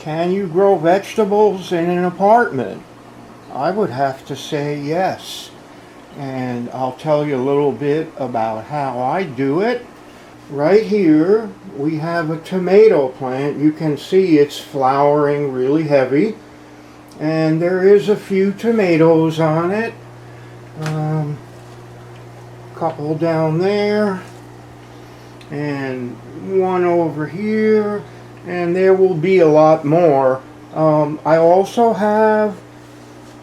Can you grow vegetables in an apartment? I would have to say yes. And I'll tell you a little bit about how I do it. Right here we have a tomato plant. You can see it's flowering really heavy. And there is a few tomatoes on it. Couple down there. And one over here. And there will be a lot more. I also have,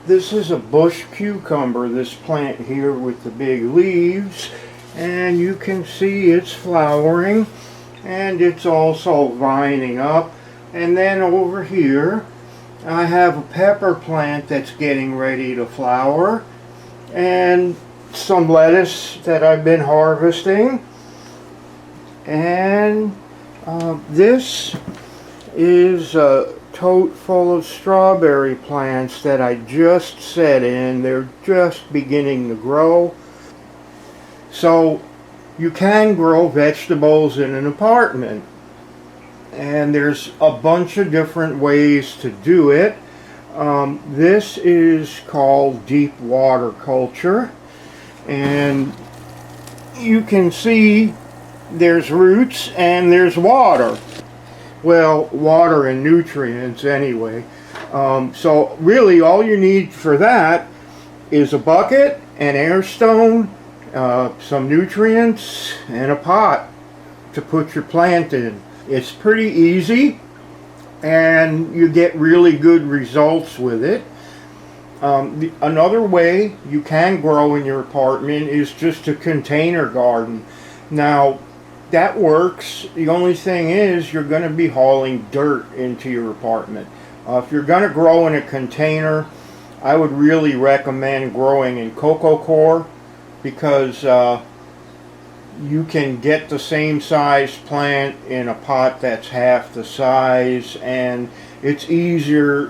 this is a bush cucumber, this plant here with the big leaves, and you can see it's flowering and it's also vining up. And then over here I have a pepper plant that's getting ready to flower, and some lettuce that I've been harvesting, and this is a tote full of strawberry plants that I just set in. They're just beginning to grow. So you can grow vegetables in an apartment, and there's a bunch of different ways to do it. This is called deep water culture, and you can see there's roots and there's water. Well, water and nutrients anyway. So really all you need for that is a bucket, an air stone, some nutrients, and a pot to put your plant in. It's pretty easy and you get really good results with it. Another way you can grow in your apartment is just a container garden. Now that works. The only thing is you're going to be hauling dirt into your apartment. If you're going to grow in a container, I would really recommend growing in coco coir, because you can get the same size plant in a pot that's half the size, and it's easier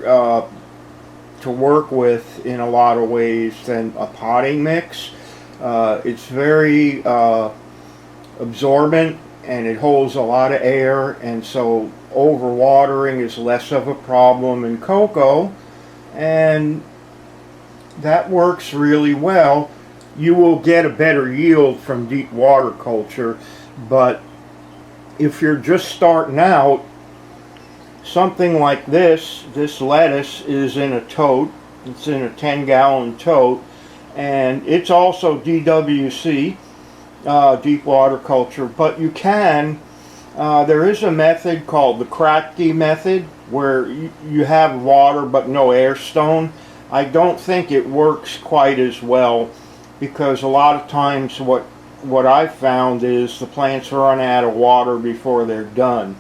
to work with in a lot of ways than a potting mix. It's very absorbent and it holds a lot of air, and so overwatering is less of a problem in cocoa, and that works really well. You will get a better yield from deep water culture, but if you're just starting out, something like this lettuce is in a tote. It's in a 10-gallon tote, and it's also DWC, deep water culture. But you can, there is a method called the Crafty Method where you have water but no air stone. I don't think it works quite as well, because a lot of times what I've found is the plants run out of water before they're done.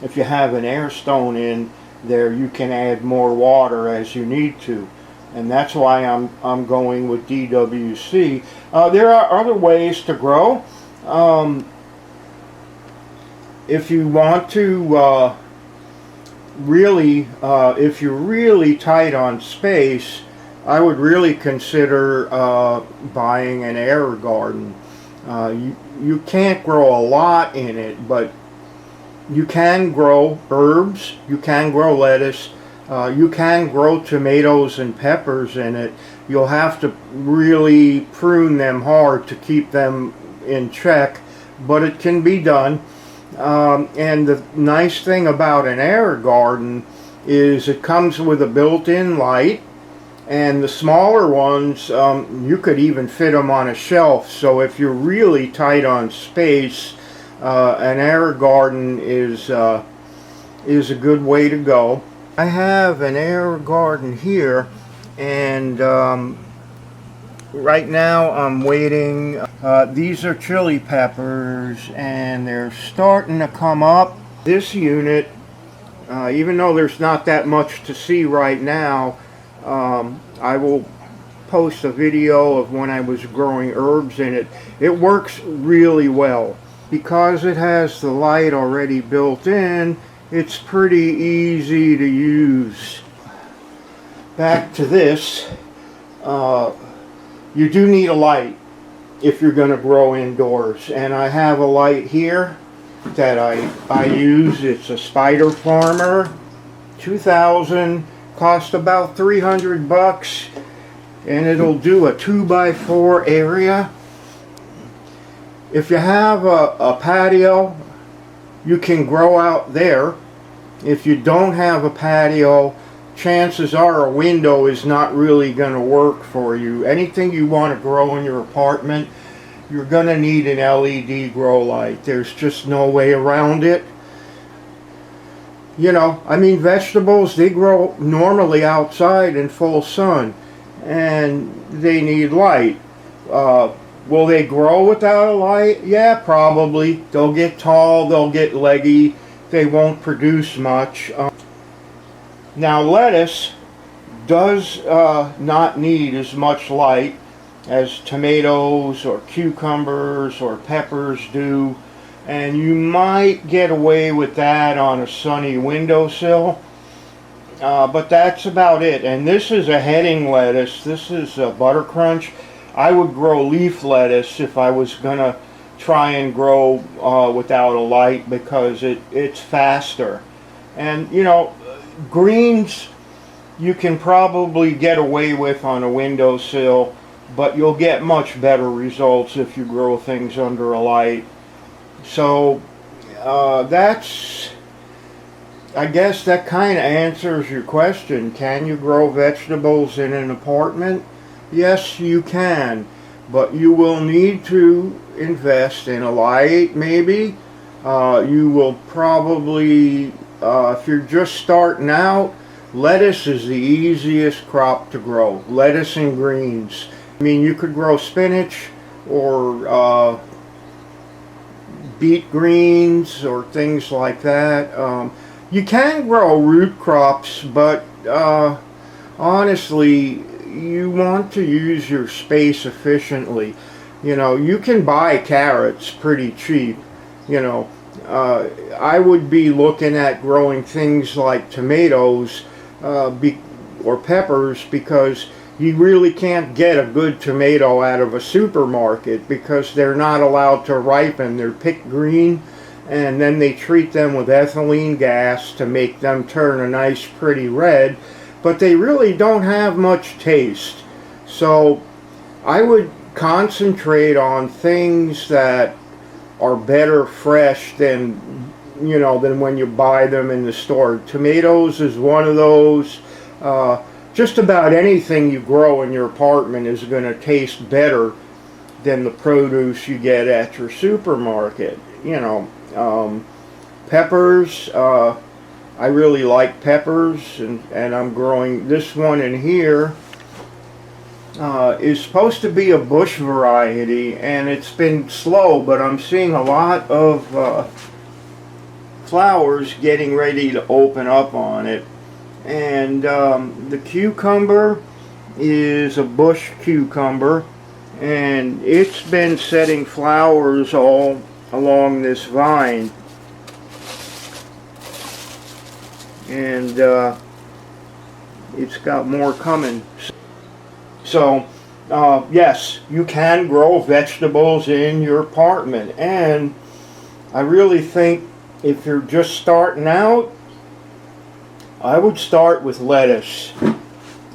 If you have an air stone in there, you can add more water as you need to, and that's why I'm going with DWC. There are other ways to grow. If you want to really, if you're really tight on space, I would really consider buying an air garden. You can't grow a lot in it, but you can grow herbs, you can grow lettuce, you can grow tomatoes and peppers in it. You'll have to really prune them hard to keep them in check, but it can be done. And the nice thing about an air garden is it comes with a built-in light, and the smaller ones, you could even fit them on a shelf. So if you're really tight on space, an air garden is a good way to go. I have an air garden here, and right now I'm waiting. These are chili peppers, and they're starting to come up. This unit, even though there's not that much to see right now, I will post a video of when I was growing herbs in it. It works really well. Because it has the light already built in, it's pretty easy to use. Back to this, you do need a light if you're going to grow indoors, and I have a light here that I use. It's a Spider Farmer, 2000, cost about 300 bucks, and it'll do a 2x4 area. If you have a patio, you can grow out there. If you don't have a patio, chances are a window is not really going to work for you. Anything you want to grow in your apartment, you're going to need an LED grow light. There's just no way around it. You know, I mean, vegetables, they grow normally outside in full sun, and they need light. Will they grow without a light? Yeah, probably. They'll get tall, they'll get leggy, they won't produce much. Now, lettuce does not need as much light as tomatoes or cucumbers or peppers do, and you might get away with that on a sunny windowsill, but that's about it. And this is a heading lettuce. This is a butter crunch. I would grow leaf lettuce if I was gonna try and grow without a light, because it's faster. And you know, greens you can probably get away with on a windowsill, but you'll get much better results if you grow things under a light. So that's, I guess that kind of answers your question. Can you grow vegetables in an apartment? Yes, you can, but you will need to invest in a light, maybe. You will probably, if you're just starting out, lettuce is the easiest crop to grow. Lettuce and greens. I mean, you could grow spinach or beet greens or things like that. You can grow root crops, but honestly, you want to use your space efficiently. You know, you can buy carrots pretty cheap. You know, I would be looking at growing things like tomatoes or peppers, because you really can't get a good tomato out of a supermarket because they're not allowed to ripen. They're picked green, and then they treat them with ethylene gas to make them turn a nice pretty red, but they really don't have much taste. So I would concentrate on things that are better fresh than, you know, than when you buy them in the store. Tomatoes is one of those. Just about anything you grow in your apartment is going to taste better than the produce you get at your supermarket. You know, peppers, I really like peppers, and I'm growing this one in here. Is supposed to be a bush variety, and it's been slow, but I'm seeing a lot of flowers getting ready to open up on it. And the cucumber is a bush cucumber, and it's been setting flowers all along this vine, and it's got more coming. So yes, you can grow vegetables in your apartment, and I really think if you're just starting out, I would start with lettuce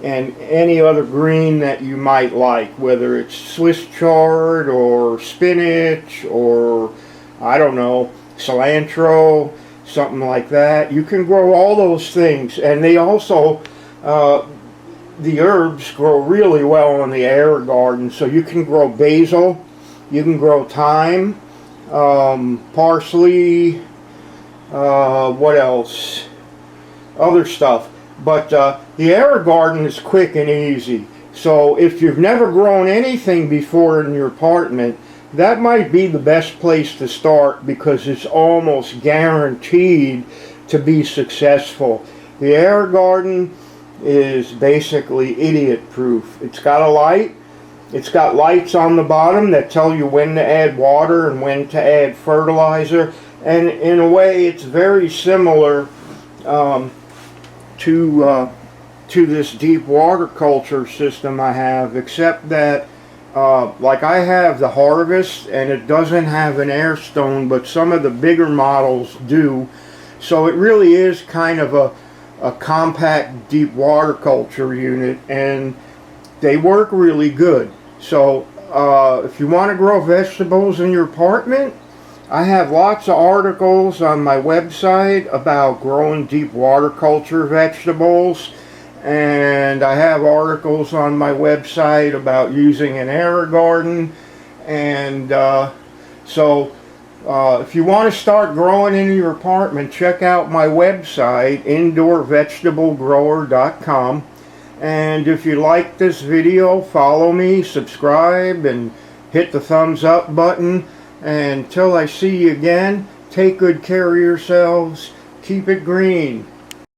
and any other green that you might like, whether it's Swiss chard or spinach or, I don't know, cilantro, something like that. You can grow all those things, and they also, the herbs grow really well in the air garden. So you can grow basil, you can grow thyme, parsley, what else? Other stuff. But the air garden is quick and easy. So if you've never grown anything before in your apartment, that might be the best place to start, because it's almost guaranteed to be successful. The air garden is basically idiot proof. It's got a light. It's got lights on the bottom that tell you when to add water and when to add fertilizer. And in a way, it's very similar to this deep water culture system I have, except that like I have the Harvest, and it doesn't have an air stone, but some of the bigger models do. So it really is kind of a compact deep water culture unit, and they work really good. So if you want to grow vegetables in your apartment, I have lots of articles on my website about growing deep water culture vegetables, and I have articles on my website about using an air garden. And so if you want to start growing in your apartment, check out my website, indoorvegetablegrower.com. And if you like this video, follow me, subscribe, and hit the thumbs up button. And until I see you again, take good care of yourselves. Keep it green.